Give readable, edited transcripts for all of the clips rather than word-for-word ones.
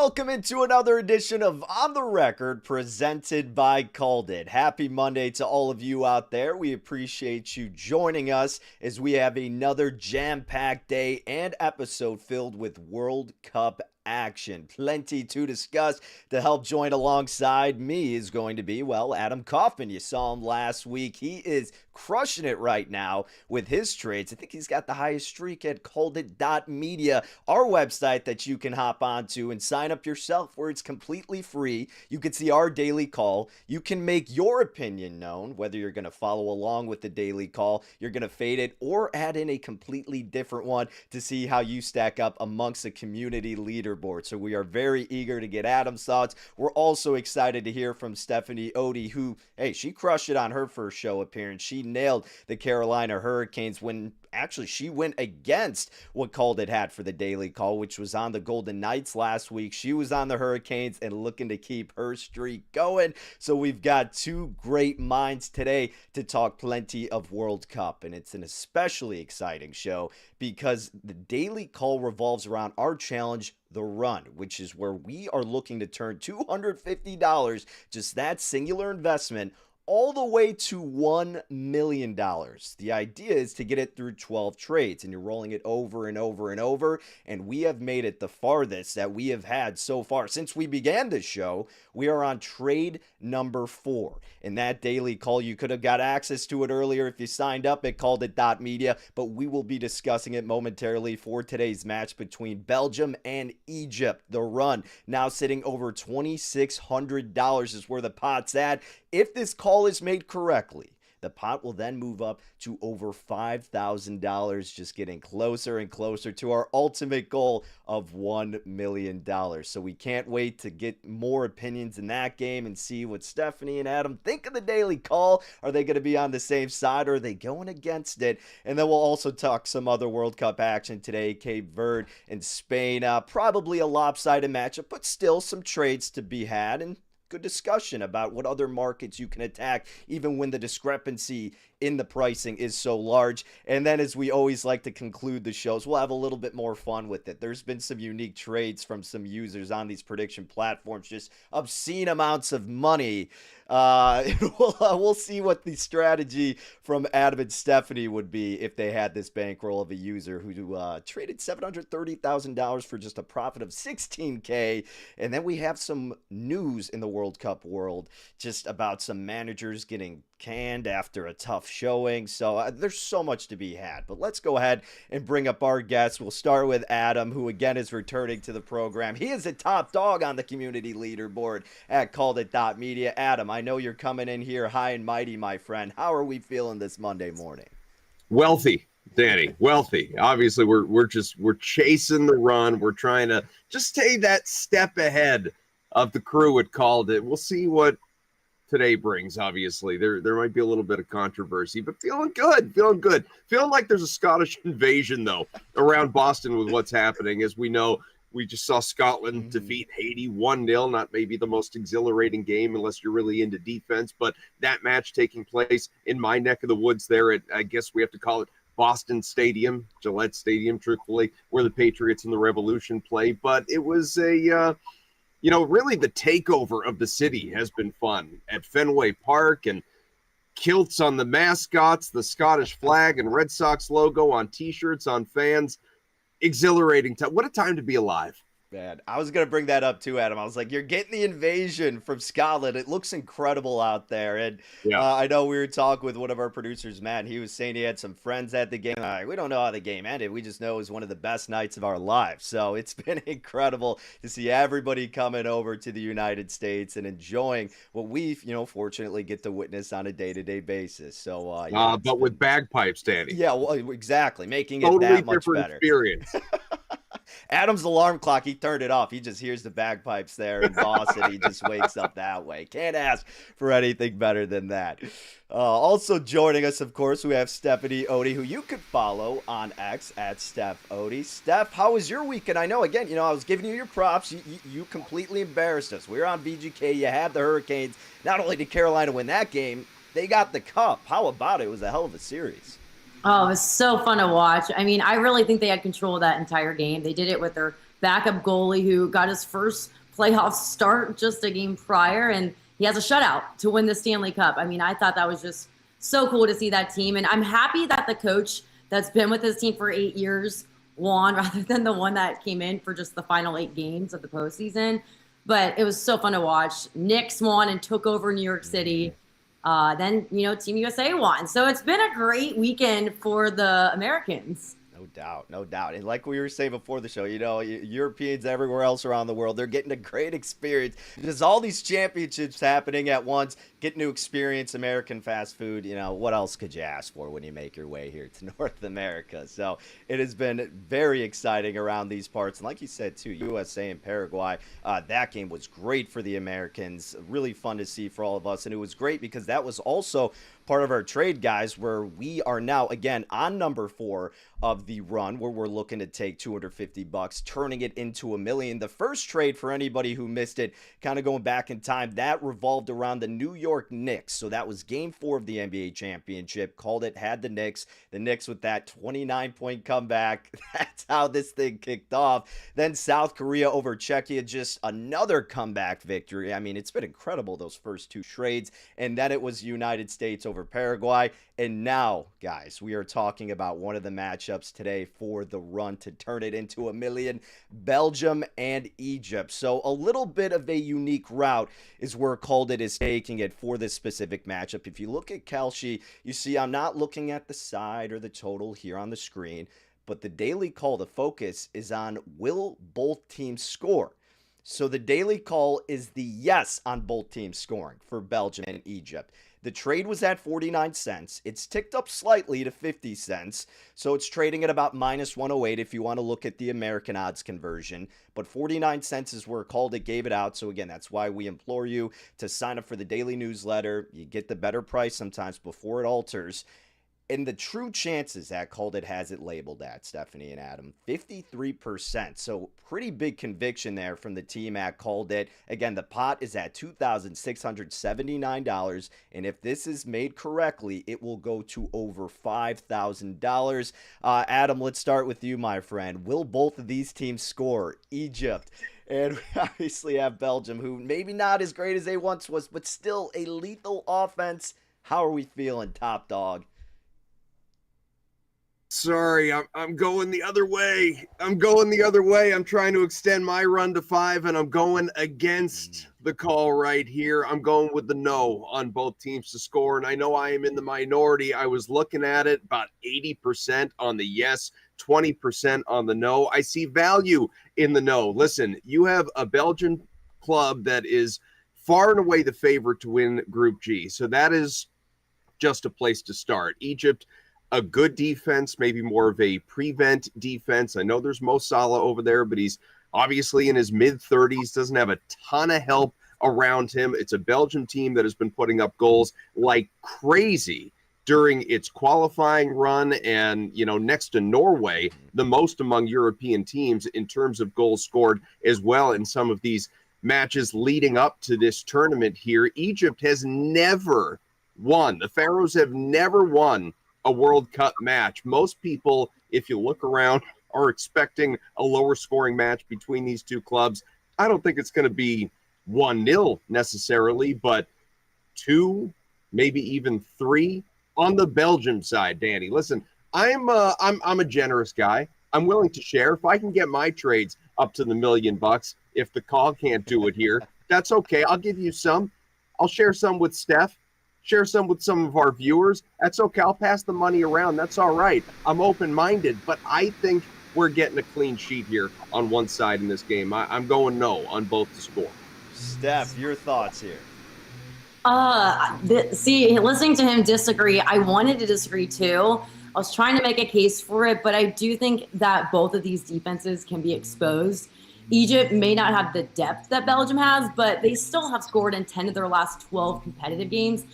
welcome into another edition of On the Record presented by CalledIt. Happy Monday to all of you out there. We appreciate you joining us as we have another jam-packed day and episode filled with World Cup action. Plenty to discuss. To help join alongside me is going to be, well, Adam Kaufman. You saw him last week. He is crushing it right now with his trades. I think he's got the highest streak at CalledIt.media, our website that you can hop onto and sign up yourself, where it's completely free. You can see our daily call. You can make your opinion known, whether you're going to follow along with the daily call, you're going to fade it, or add in a completely different one to see how you stack up amongst the community leaderboard. So we are very eager to get Adam's thoughts. We're also excited to hear from Stephanie Odie, who, hey, she crushed it on her first show appearance. She nailed the Carolina Hurricanes when actually she went against what CalledIt had for the daily call, which was on the Golden Knights last week. She was on the Hurricanes and looking to keep her streak going. So we've got two great minds today to talk plenty of World Cup, and it's an especially exciting show because the daily call revolves around our challenge, The Run, which is where we are looking to turn $250, just that singular investment, all the way to $1 million. The idea is to get it through 12 trades, and you're rolling it over and over and over, and we have made it the farthest that we have had so far. Since we began this show, we are on trade number 4. In that daily call, you could have got access to it earlier if you signed up at CalledIt.media, but we will be discussing it momentarily for today's match between Belgium and Egypt. The Run now sitting over $2,600 is where the pot's at. If this call is made correctly, the pot will then move up to over $5,000, just getting closer and closer to our ultimate goal of $1 million. So we can't wait to get more opinions in that game and see what Stephanie and Adam think of the daily call. Are they going to be on the same side, or are they going against it? And then we'll also talk some other World Cup action today. Cape Verde and Spain, probably a lopsided matchup, but still some trades to be had, and good discussion about what other markets you can attack, even when the discrepancy in the pricing is so large. And then, as we always like to conclude the shows, we'll have a little bit more fun with it. There's been some unique trades from some users on these prediction platforms, just obscene amounts of money. We'll see what the strategy from Adam and Stephanie would be if they had this bankroll of a user who traded $730,000 for just a profit of $16K. And then we have some news in the World Cup world just about some managers getting canned after a tough showing. So there's so much to be had, but let's go ahead and bring up our guests. We'll start with Adam, who again is returning to the program. He is a top dog on the community leaderboard at CalledIt.media. Adam, I know you're coming in here high and mighty, my friend. How are we feeling this Monday morning? Wealthy, Danny, wealthy. Obviously, we're chasing the run. We're trying to just stay that step ahead of the crew at CalledIt. We'll see what today brings. Obviously, there might be a little bit of controversy, but feeling good. Feeling like there's a Scottish invasion though around Boston with what's happening. As we know, we just saw Scotland defeat Haiti 1-0. Not maybe the most exhilarating game unless you're really into defense, but that match taking place in my neck of the woods there at, I guess we have to call it Boston Stadium, Gillette Stadium, truthfully, where the Patriots and the Revolution play. But it was a really the takeover of the city has been fun at Fenway Park, and kilts on the mascots, the Scottish flag and Red Sox logo on T-shirts, on fans. Exhilarating time. What a time to be alive. Man, I was going to bring that up too, Adam. I was like, you're getting the invasion from Scotland. It looks incredible out there. And I know we were talking with one of our producers, Matt, and he was saying he had some friends at the game. We don't know how the game ended. We just know it was one of the best nights of our lives. So it's been incredible to see everybody coming over to the United States and enjoying what we, fortunately get to witness on a day-to-day basis. So, but with bagpipes, Danny. Yeah, well, exactly. Making it totally that much different better. Experience. Adam's alarm clock, he turned it off. He just hears the bagpipes there in Boston. He just wakes up that way. Can't ask for anything better than that. Also joining us, of course, we have Stephanie Odie, who you could follow on X at Steph Odie. Steph, how was your weekend? I know, again, I was giving you your props. You completely embarrassed us. We were on VGK. You had the Hurricanes. Not only did Carolina win that game, they got the cup. How about it? It was a hell of a series. Oh, it was so fun to watch. I mean, I really think they had control of that entire game. They did it with their backup goalie who got his first playoff start just a game prior, and he has a shutout to win the Stanley Cup. I mean, I thought that was just so cool to see that team. And I'm happy that the coach that's been with this team for 8 years won rather than the one that came in for just the final 8 games of the postseason. But it was so fun to watch. Knicks won and took over New York City. Then, Team USA won. So it's been a great weekend for the Americans. No doubt, no doubt. And like we were saying before the show, Europeans everywhere else around the world, they're getting a great experience. There's all these championships happening at once, getting to experience American fast food. What else could you ask for when you make your way here to North America? So it has been very exciting around these parts. And like you said, too, USA and Paraguay, that game was great for the Americans. Really fun to see for all of us. And it was great because that was also part of our trade, guys, where we are now, again, on number 4 of the run, where we're looking to take $250, turning it into $1 million. The first trade, for anybody who missed it, kind of going back in time, that revolved around the New York Knicks. So that was game 4 of the NBA championship. CalledIt had the Knicks with that 29-point comeback. That's how this thing kicked off. Then South Korea over Czechia, just another comeback victory. I mean, it's been incredible, those first 2 trades. And then it was United States over Paraguay. And now, guys, we are talking about one of the matchups today for the run to turn it into $1 million, Belgium and Egypt. So a little bit of a unique route is where CalledIt is taking it for this specific matchup. If you look at Kalshi, you see I'm not looking at the side or the total here on the screen, but the daily call, the focus is on will both teams score. So the daily call is the yes on both teams scoring for Belgium and Egypt. The trade was at 49 cents. It's ticked up slightly to 50 cents. So it's trading at about minus 108 if you want to look at the American odds conversion. But 49 cents is where CalledIt gave it out. So again, that's why we implore you to sign up for the daily newsletter. You get the better price sometimes before it alters. And the true chances that CalledIt has it labeled at, Stephanie and Adam, 53%. So pretty big conviction there from the team at CalledIt. Again, the pot is at $2,679. And if this is made correctly, it will go to over $5,000. Adam, let's start with you, my friend. Will both of these teams score? Egypt. And we obviously have Belgium, who maybe not as great as they once was, but still a lethal offense. How are we feeling, top dog? Sorry, I'm going the other way. I'm trying to extend my run to 5, and I'm going against the call right here. I'm going with the no on both teams to score, and I know I am in the minority. I was looking at it, about 80% on the yes, 20% on the no. I see value in the no. Listen, you have a Belgian club that is far and away the favorite to win Group G, so that is just a place to start. Egypt, a good defense, maybe more of a prevent defense. I know there's Mo Salah over there, but he's obviously in his mid-30s, doesn't have a ton of help around him. It's a Belgium team that has been putting up goals like crazy during its qualifying run, and, next to Norway, the most among European teams in terms of goals scored as well in some of these matches leading up to this tournament here. Egypt has never won. The Pharaohs have never won a World Cup match. Most people, if you look around, are expecting a lower scoring match between these two clubs. I don't think it's going to be 1-0 necessarily, but 2, maybe even 3 on the Belgium side. Danny, listen, I'm a generous guy. I'm willing to share. If I can get my trades up to the $1 million, if the call can't do it here, that's okay. I'll give you some. I'll share some with Steph. Share some with some of our viewers. That's okay. I'll pass the money around. That's all right. I'm open-minded, but I think we're getting a clean sheet here on one side in this game. I'm going no on both to score. Steph, your thoughts here? Listening to him disagree, I wanted to disagree too. I was trying to make a case for it, but I do think that both of these defenses can be exposed. Egypt may not have the depth that Belgium has, but they still have scored in 10 of their last 12 competitive games,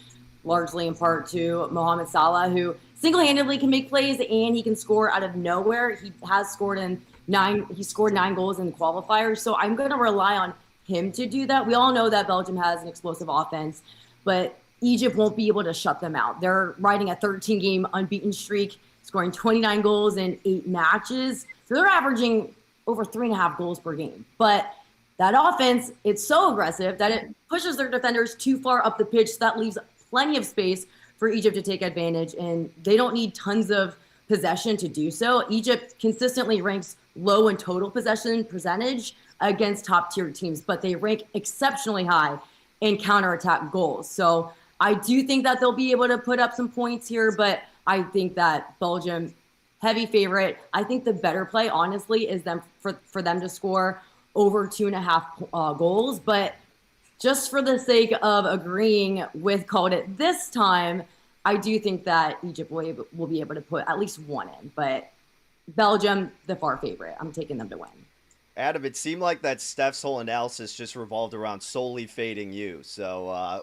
largely in part to Mohamed Salah, who single-handedly can make plays and he can score out of nowhere. He has scored 9 goals in qualifiers, so I'm going to rely on him to do that. We all know that Belgium has an explosive offense, but Egypt won't be able to shut them out. They're riding a 13-game unbeaten streak, scoring 29 goals in 8 matches. So they're averaging over 3.5 goals per game. But that offense, it's so aggressive that it pushes their defenders too far up the pitch. So that leaves plenty of space for Egypt to take advantage, and they don't need tons of possession to do so. Egypt consistently ranks low in total possession percentage against top-tier teams, but they rank exceptionally high in counterattack goals. So I do think that they'll be able to put up some points here, but I think that Belgium, heavy favorite. I think the better play, honestly, is for them to score over 2.5 goals. But just for the sake of agreeing with CalledIt this time, I do think that Egypt will be able to put at least one in. But Belgium, the far favorite. I'm taking them to win. Adam, it seemed like that Steph's whole analysis just revolved around solely fading you. So,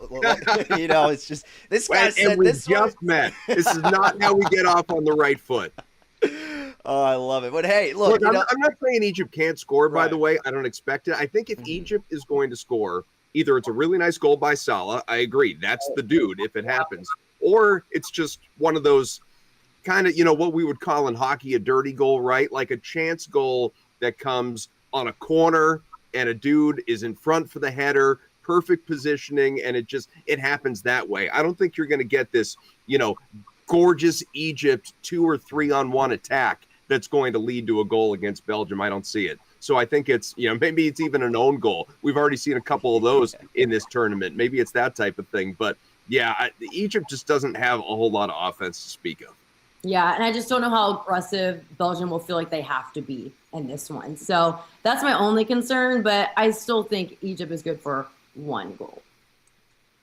it's just this guy said we this just met. This is not how we get off on the right foot. Oh, I love it. But hey, look, I'm not saying Egypt can't score, by Right. the way. I don't expect it. I think if Egypt is going to score, either it's a really nice goal by Salah. I agree. That's the dude if it happens. Or it's just one of those kind of, what we would call in hockey a dirty goal, right? Like a chance goal that comes on a corner and a dude is in front for the header, perfect positioning, and it happens that way. I don't think you're going to get this, gorgeous Egypt 2 or 3-on-1 attack that's going to lead to a goal against Belgium. I don't see it. So I think it's, maybe it's even an own goal. We've already seen a couple of those in this tournament. Maybe it's that type of thing. But yeah, Egypt just doesn't have a whole lot of offense to speak of. Yeah, and I just don't know how aggressive Belgium will feel like they have to be in this one. So that's my only concern, but I still think Egypt is good for one goal.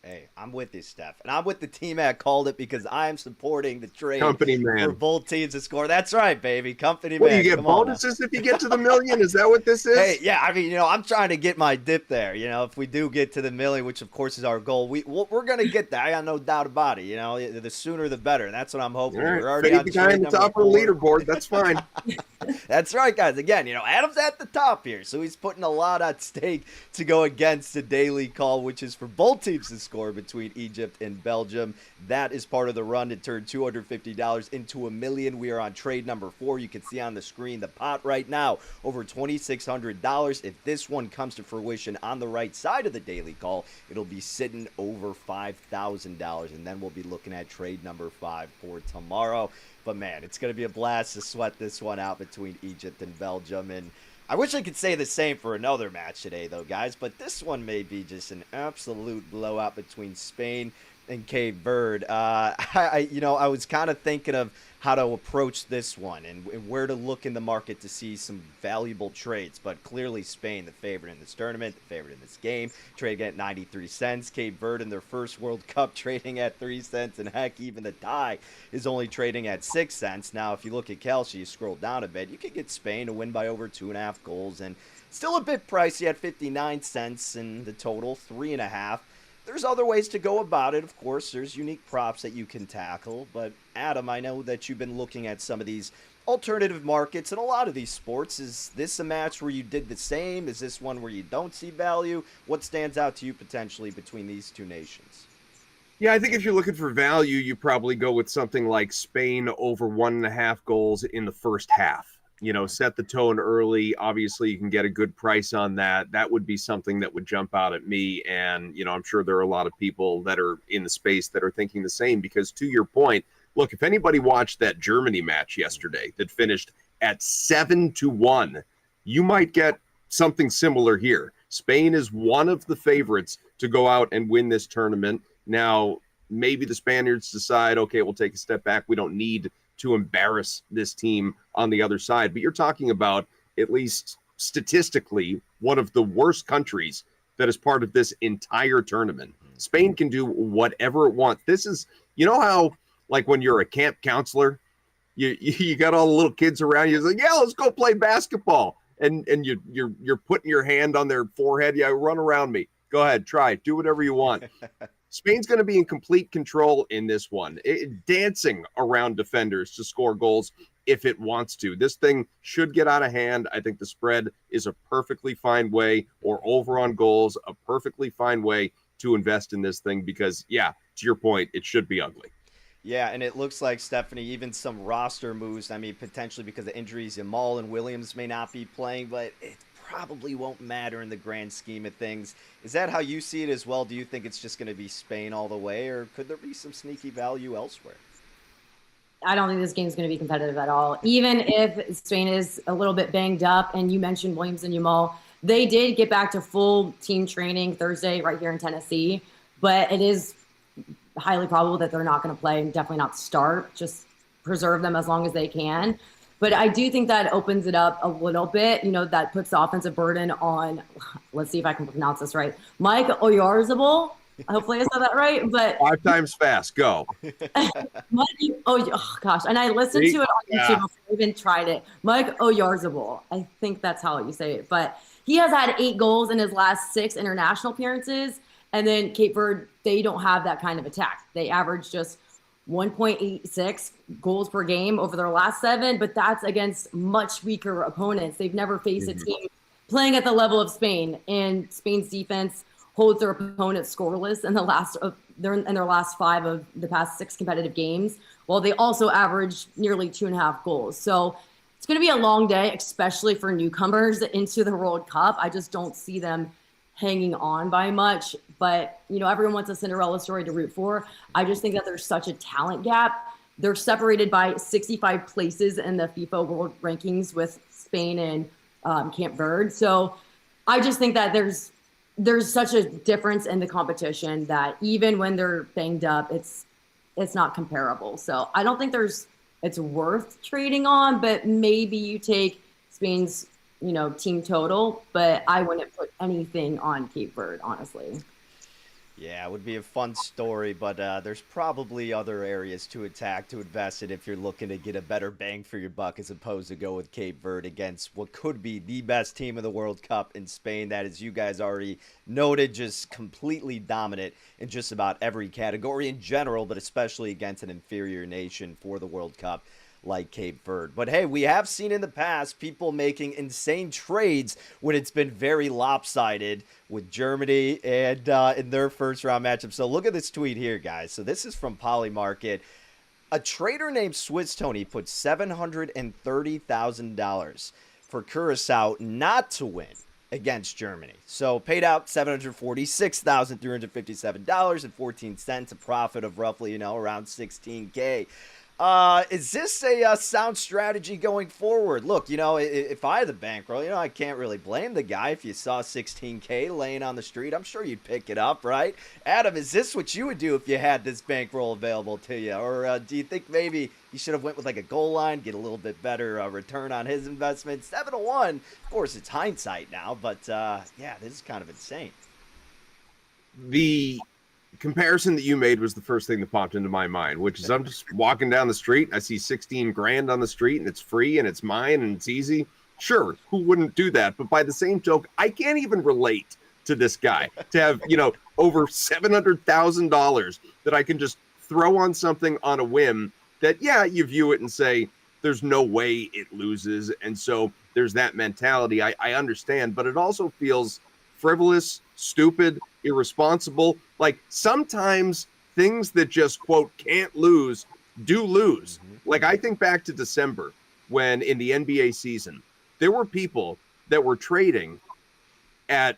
Hey, I'm with you, Steph. And I'm with the team at CalledIt because I am supporting the trade Company man. for both teams to score. That's right, baby. Company What, man. do you get Come on now. bonuses if you get to the million? Is that what this is? Hey, yeah, I mean, I'm trying to get my dip there. If we do get to the million, which of course is our goal, we're going to get there. I got no doubt about it. The sooner the better. And that's what I'm hoping. All right. We're already Fade on the guy trade on the number top of the 4. leaderboard. That's fine. That's right, guys. Again, Adam's at the top here, so he's putting a lot at stake to go against the daily call, which is for both teams to score between Egypt and Belgium. That is part of the run to turn $250 into $1 million. We are on trade number 4. You can see on the screen the pot right now, over $2,600. If this one comes to fruition on the right side of the daily call, it'll be sitting over $5,000, and then we'll be looking at trade number 5 for tomorrow. But man, it's going to be a blast to sweat this one out between Egypt and Belgium. And I wish I could say the same for another match today, though, guys. But this one may be just an absolute blowout between Spain and Cape Verde. I was kind of thinking of how to approach this one and where to look in the market to see some valuable trades. But clearly Spain, the favorite in this tournament, the favorite in this game, trading at 93 cents. Cape Verde in their first World Cup trading at 3 cents. And heck, even the tie is only trading at 6 cents. Now, if you look at Kelsey, you scroll down a bit, you could get Spain to win by over 2.5 goals. And still a bit pricey at 59 cents in the total, 3.5. There's other ways to go about it, of course. There's unique props that you can tackle. But, Adam, I know that you've been looking at some of these alternative markets in a lot of these sports. Is this a match where you did the same? Is this one where you don't see value? What stands out to you potentially between these two nations? Yeah, I think if you're looking for value, you probably go with something like Spain over 1.5 goals in the first half. Set the tone early. Obviously, you can get a good price on that. That would be something that would jump out at me. And, I'm sure there are a lot of people that are in the space that are thinking the same, because to your point, look, if anybody watched that Germany match yesterday that finished at 7-1, you might get something similar here. Spain is one of the favorites to go out and win this tournament. Now, maybe the Spaniards decide, okay, we'll take a step back. We don't need to embarrass this team on the other side. But you're talking about, at least statistically, one of the worst countries that is part of this entire tournament. Spain can do whatever it wants. This is, how, like when you're a camp counselor, you got all the little kids around you, like, yeah, let's go play basketball. And you're putting your hand on their forehead. Yeah, run around me. Go ahead, try, do whatever you want. Spain's going to be in complete control in this one, dancing around defenders to score goals if it wants to. This thing should get out of hand. I think the spread is a perfectly fine way, or over on goals, a perfectly fine way to invest in this thing because, yeah, to your point, it should be ugly. Yeah, and it looks like, Stephanie, even some roster moves. I mean, potentially because of injuries, Jamal and Williams may not be playing, but it probably won't matter in the grand scheme of things. Is that how you see it as well? Do you think it's just going to be Spain all the way, or could there be some sneaky value elsewhere? I don't think this game's going to be competitive at all. Even if Spain is a little bit banged up, and you mentioned Williams and Yamal, they did get back to full team training Thursday right here in Tennessee, but it is highly probable that they're not going to play and definitely not start. Just preserve them as long as they can. But I do think that opens it up a little bit. That puts the offensive burden on, let's see if I can pronounce this right, Mike Oyarzabal. Hopefully I said that right. But 5 times fast, go. Mike, oh gosh. And I listened to it on YouTube before I even tried it. Mike Oyarzabal. I think that's how you say it. But he has had 8 goals in his last 6 international appearances. And then Cape Verde, they don't have that kind of attack. They average just 1.86 goals per game over their last 7, but that's against much weaker opponents. They've never faced a team playing at the level of Spain, and Spain's defense holds their opponents scoreless in their last 5 of the past 6 competitive games, while they also average nearly 2.5 goals. So it's going to be a long day, especially for newcomers into the World Cup. I just don't see them hanging on by much, but everyone wants a Cinderella story to root for. I just think that there's such a talent gap. They're separated by 65 places in the FIFA World Rankings with Spain and Cape Verde. So I just think that there's such a difference in the competition that even when they're banged up, it's not comparable. So I don't think it's worth trading on, but maybe you take Spain's team total, but I wouldn't put anything on Cape Verde, honestly. Yeah, it would be a fun story, but there's probably other areas to attack to invest in if you're looking to get a better bang for your buck as opposed to go with Cape Verde against what could be the best team of the World Cup in Spain. That, as you guys already noted, just completely dominant in just about every category in general, but especially against an inferior nation for the World Cup like Cape Verde. But hey, we have seen in the past people making insane trades when it's been very lopsided with Germany and in their first round matchup. So look at this tweet here, guys. So this is from Polymarket. A trader named Swiss Tony put $730,000 for Curacao not to win against Germany. So paid out $746,357.14, a profit of roughly, around $16K. Is this a sound strategy going forward? Look, if I had the bankroll, I can't really blame the guy. If you saw 16K laying on the street, I'm sure you'd pick it up, right? Adam, is this what you would do if you had this bankroll available to you? Or do you think maybe you should have went with like a goal line, get a little bit better return on his investment? 7-1, of course, it's hindsight now, but yeah, this is kind of insane. The comparison that you made was the first thing that popped into my mind, which is I'm just walking down the street, I see 16 grand on the street and it's free and it's mine and it's easy. Sure, who wouldn't do that? But by the same token, I can't even relate to this guy to have, over $700,000 that I can just throw on something on a whim that, yeah, you view it and say, there's no way it loses. And so there's that mentality. I understand, but it also feels frivolous, stupid, irresponsible. Like sometimes things that just quote can't lose do lose. Like I think back to December when in the NBA season, there were people that were trading at,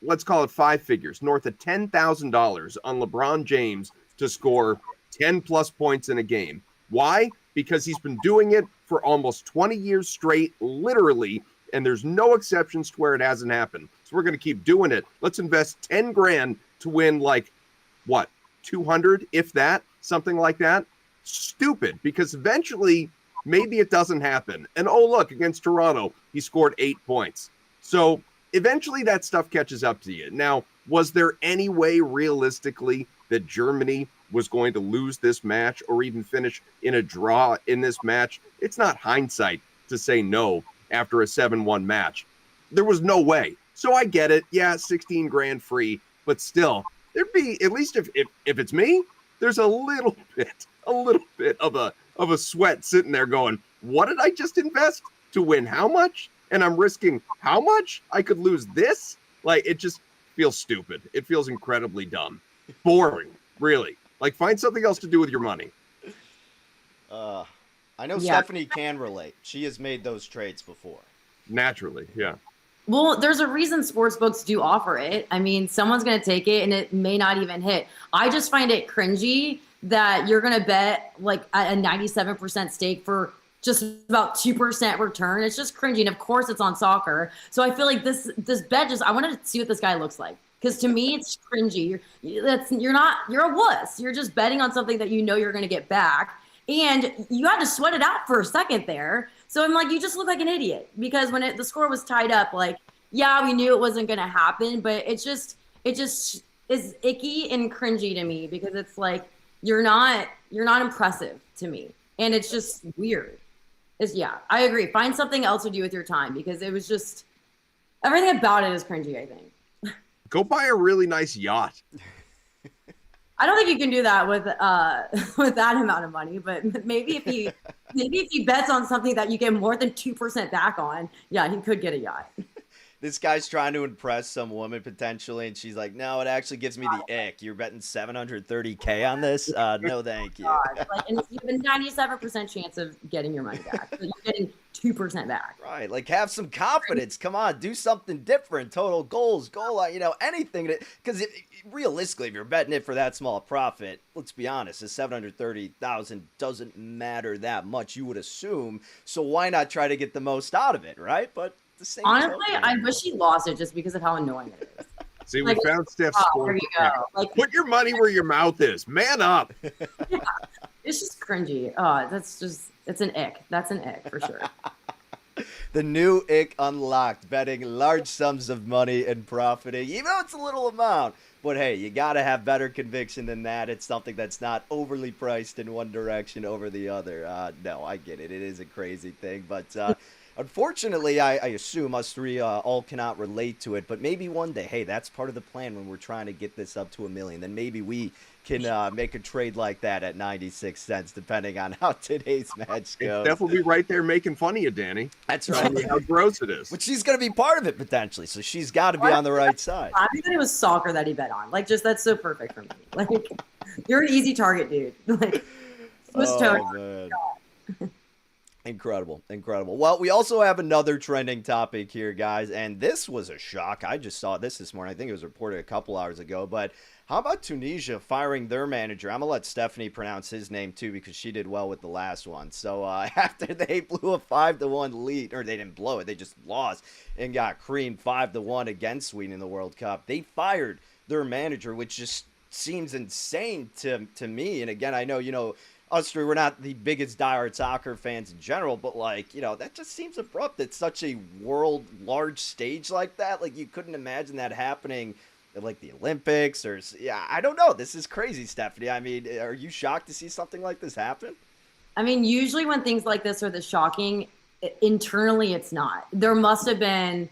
let's call it 5 figures, north of $10,000 on LeBron James to score 10 plus points in a game. Why? Because he's been doing it for almost 20 years straight, literally, and there's no exceptions to where it hasn't happened. So we're going to keep doing it. Let's invest 10 grand to win like, what, 200, if that, something like that. Stupid, because eventually maybe it doesn't happen. And oh, look, against Toronto, he scored 8 points. So eventually that stuff catches up to you. Now, was there any way realistically that Germany was going to lose this match or even finish in a draw in this match? It's not hindsight to say no after a 7-1 match. There was no way. So I get it. Yeah, 16 grand free, but still, there'd be, at least if it's me, there's a little bit of a sweat sitting there going, what did I just invest to win how much? And I'm risking how much? I could lose this? Like, it just feels stupid. It feels incredibly dumb. Boring, really. Like, find something else to do with your money. I know Yeah. Stephanie can relate. She has made those trades before. Naturally, yeah. Well, there's a reason sports books do offer it. I mean, someone's going to take it and it may not even hit. I just find it cringy that you're going to bet like a 97% stake for just about 2% return. It's just cringy. And of course it's on soccer. So I feel like this bet just, I want to see what this guy looks like. Because to me, it's cringy. You're a wuss. You're just betting on something that you know you're going to get back. And you had to sweat it out for a second there. So I'm like, you just look like an idiot because when the score was tied up, like, yeah, we knew it wasn't going to happen, but it just is icky and cringy to me because it's like, you're not impressive to me. And it's just weird. Yeah, I agree. Find something else to do with your time because it was just, everything about it is cringy, I think. Go buy a really nice yacht. I don't think you can do that with that amount of money, but maybe if he bets on something that you get more than 2% back on, yeah, he could get a yacht. This guy's trying to impress some woman potentially, and she's like, "No, it actually gives me the ick. You're betting $730K on this? No, thank you." God. Like, and you have a 97% chance of getting your money back. So you're getting 2% back. Right, like have some confidence. Come on, do something different. Total goals, goal line, anything. Because realistically, if you're betting it for that small profit, let's be honest, the 730,000 doesn't matter that much. You would assume. So why not try to get the most out of it, right? But the same. Honestly, I wish he lost it just because of how annoying it is. See, Like, we found Steph's there you go. Like, Put your money where your mouth is. Man up. yeah, it's just cringy. Oh, it's an ick. That's an ick for sure. The new ick unlocked, betting large sums of money and profiting, even though it's a little amount. But hey, you got to have better conviction than that. It's something that's not overly priced in one direction over the other. No, I get it. It is a crazy thing. But unfortunately, I assume us three all cannot relate to it. But maybe one day, hey, that's part of the plan when we're trying to get this up to 1 million. Then maybe we can make a trade like that at 96 cents, depending on how today's match goes. Steph will be right there making fun of you, Danny. That's Telling right. you how gross it is. But she's going to be part of it potentially, so she's got to be on the right side. I think that it was soccer that he bet on. Like, just that's so perfect for me. Like, you're an easy target, dude. Like, Swiss man. Incredible. Well, we also have another trending topic here, guys, and this was a shock. I just saw this morning. I think it was reported a couple hours ago, but how about Tunisia firing their manager? I'm going to let Stephanie pronounce his name, too, because she did well with the last one. So after they blew a 5-1 lead, or they didn't blow it, they just lost and got creamed 5-1 against Sweden in the World Cup, they fired their manager, which just seems insane to me. And again, I know, us three, we're not the biggest diehard soccer fans in general, but that just seems abrupt. It's such a world large stage like that. Like, you couldn't imagine that happening at like the Olympics I don't know. This is crazy, Stephanie. I mean, are you shocked to see something like this happen? I mean, usually when things like this are this shocking, internally it's not. There must have been,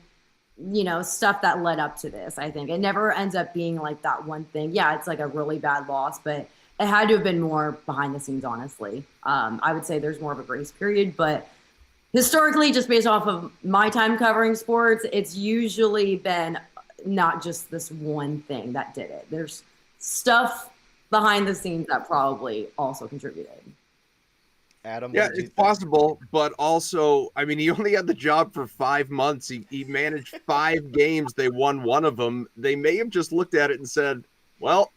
stuff that led up to this, I think. It never ends up being like that one thing. Yeah, it's like a really bad loss, but it had to have been more behind the scenes, honestly. I would say there's more of a grace period, but historically, just based off of my time covering sports, it's usually been not just this one thing that did it. There's stuff behind the scenes that probably also contributed. Adam, yeah, it's possible, but also, I mean, he only had the job for 5 months. He managed 5 games. They won one of them. They may have just looked at it and said, well,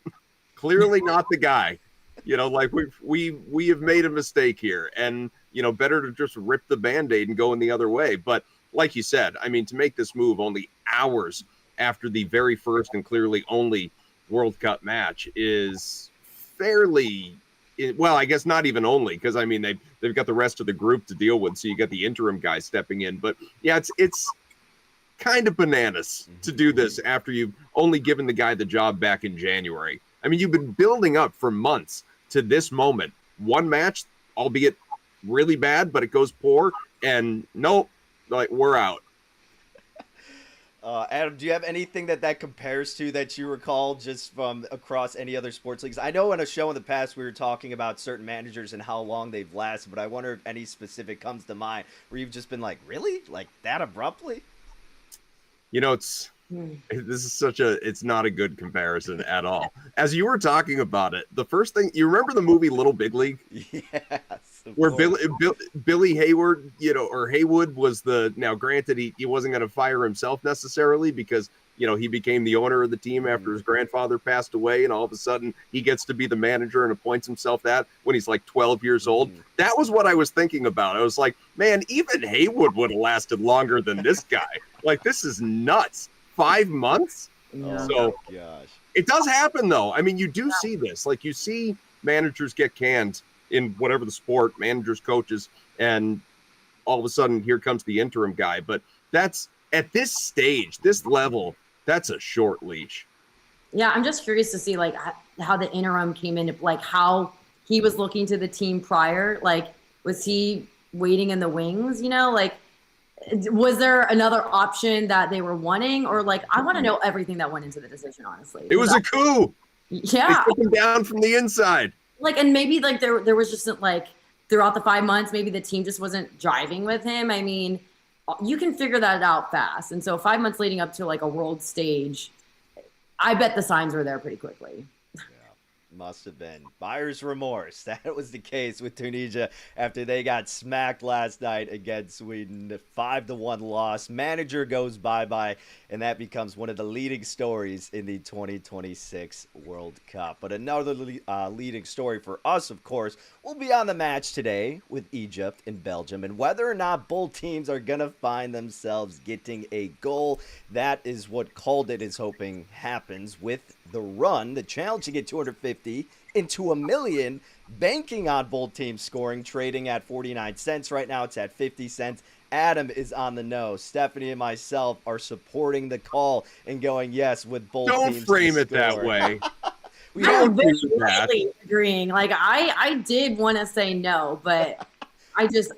clearly not the guy. Like we have made a mistake here, and better to just rip the Band-Aid and go in the other way. But like you said, I mean, to make this move only hours after the very first and clearly only World Cup match is fairly, well, I guess not even only, because I mean they've got the rest of the group to deal with, so you got the interim guy stepping in. But yeah, it's kind of bananas to do this after you've only given the guy the job back in January. I mean, you've been building up for months to this moment. One match, albeit really bad, but it goes poor, and nope, like, we're out. Adam, do you have anything that compares to that you recall just from across any other sports leagues? I know in a show in the past we were talking about certain managers and how long they've lasted, but I wonder if any specific comes to mind where you've just been like, really? Like that abruptly? It's This is it's not a good comparison at all. As you were talking about it, the first thing, you remember the movie Little Big League? Yes. Where Billy Hayward, or Haywood was now granted, he wasn't going to fire himself necessarily because, he became the owner of the team after his grandfather passed away. And all of a sudden he gets to be the manager and appoints himself that when he's like 12 years old. That was what I was thinking about. I was like, man, even Haywood would have lasted longer than this guy. Like, this is nuts. 5 months. Yeah. So gosh, it does happen though. I mean, you do see this, like you see managers get canned in whatever the sport, managers, coaches, and all of a sudden here comes the interim guy. But that's at this stage, this level, that's a short leash. Yeah, I'm just curious to see like how the interim came in, like how he was looking to the team prior. Like, was he waiting in the wings? Like, was there another option that they were wanting, or like, I want to know everything that went into the decision, honestly. It was a coup. Yeah. They took him down from the inside. Like, and maybe like there was just like throughout the 5 months, maybe the team just wasn't driving with him. I mean, you can figure that out fast. And so 5 months leading up to like a world stage, I bet the signs were there pretty quickly. Must have been buyer's remorse. That was the case with Tunisia after they got smacked last night against Sweden. The 5-1 loss. Manager goes bye-bye, and that becomes one of the leading stories in the 2026 World Cup. But another leading story for us, of course, will be on the match today with Egypt and Belgium, and whether or not both teams are going to find themselves getting a goal. That is what CalledIt is hoping happens with the run, the challenge to get 250 into $1 million, banking on both teams scoring, trading at 49 cents. Right now it's at 50 cents. Adam is on the nose. Stephanie and myself are supporting the call and going yes with both teams. Don't frame it that way. We I'm don't do that. really agreeing. Like, I did want to say no, but I just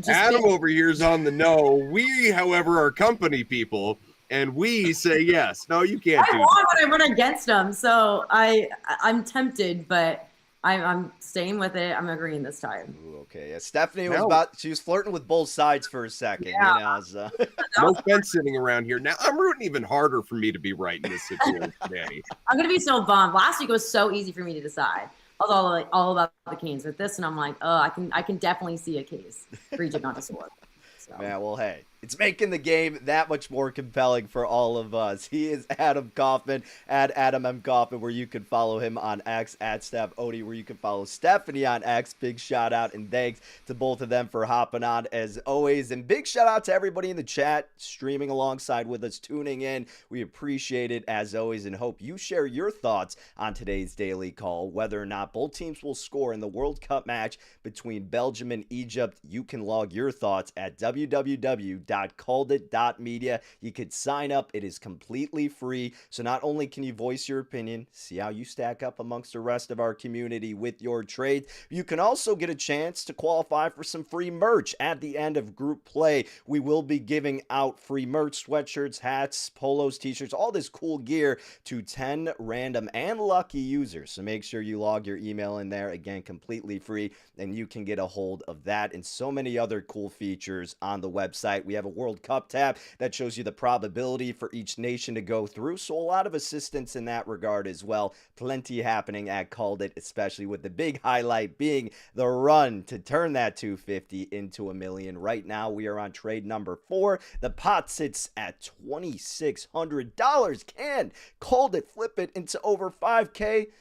Adam over here is on the no. We, however, are company people, and we say yes. No, you can't do want that. when I run against them, so I'm tempted, but I'm staying with it. I'm agreeing this time. Ooh, okay. Yeah, Stephanie she was flirting with both sides for a second. Yeah. So. No fence sitting around here. Now I'm rooting even harder for me to be right in this situation, Danny. I'm gonna be so bummed. Last week was so easy for me to decide. I was all about the Canes with this, and I'm like, oh, I can definitely see a case for Egypt not to score. So. Man, well, hey, it's making the game that much more compelling for all of us. He is Adam Kaufman, at Adam M. Kaufman, where you can follow him on X, at Steph Odie, where you can follow Stephanie on X. Big shout out and thanks to both of them for hopping on as always. And big shout out to everybody in the chat streaming alongside with us, tuning in. We appreciate it as always and hope you share your thoughts on today's daily call. Whether or not both teams will score in the World Cup match between Belgium and Egypt, you can log your thoughts at www.calledit.media. You could sign up. It is completely free. So not only can you voice your opinion, see how you stack up amongst the rest of our community with your trade, you can also get a chance to qualify for some free merch at the end of group play. We will be giving out free merch, sweatshirts, hats, polos, t-shirts, all this cool gear to 10 random and lucky users. So make sure you log your email in there. Again, completely free, and you can get a hold of that and so many other cool features on the website. We have a World Cup tab that shows you the probability for each nation to go through, so a lot of assistance in that regard as well. Plenty happening at CalledIt, especially with the big highlight being the run to turn that 250 into $1 million. Right now we are on trade number 4. The pot sits at $2,600. Can CalledIt flip it into over 5K? It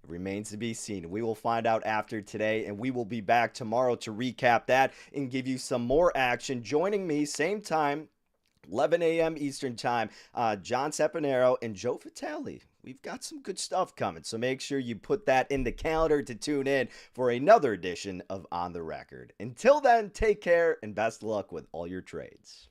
remains to be seen. We will find out after today, and we will be back tomorrow to recap that and give you some more action. Joining me, same time, 11 a.m. Eastern Time, John Seponaro and Joe Vitale. We've got some good stuff coming, so make sure you put that in the calendar to tune in for another edition of On the Record. Until then, take care and best luck with all your trades.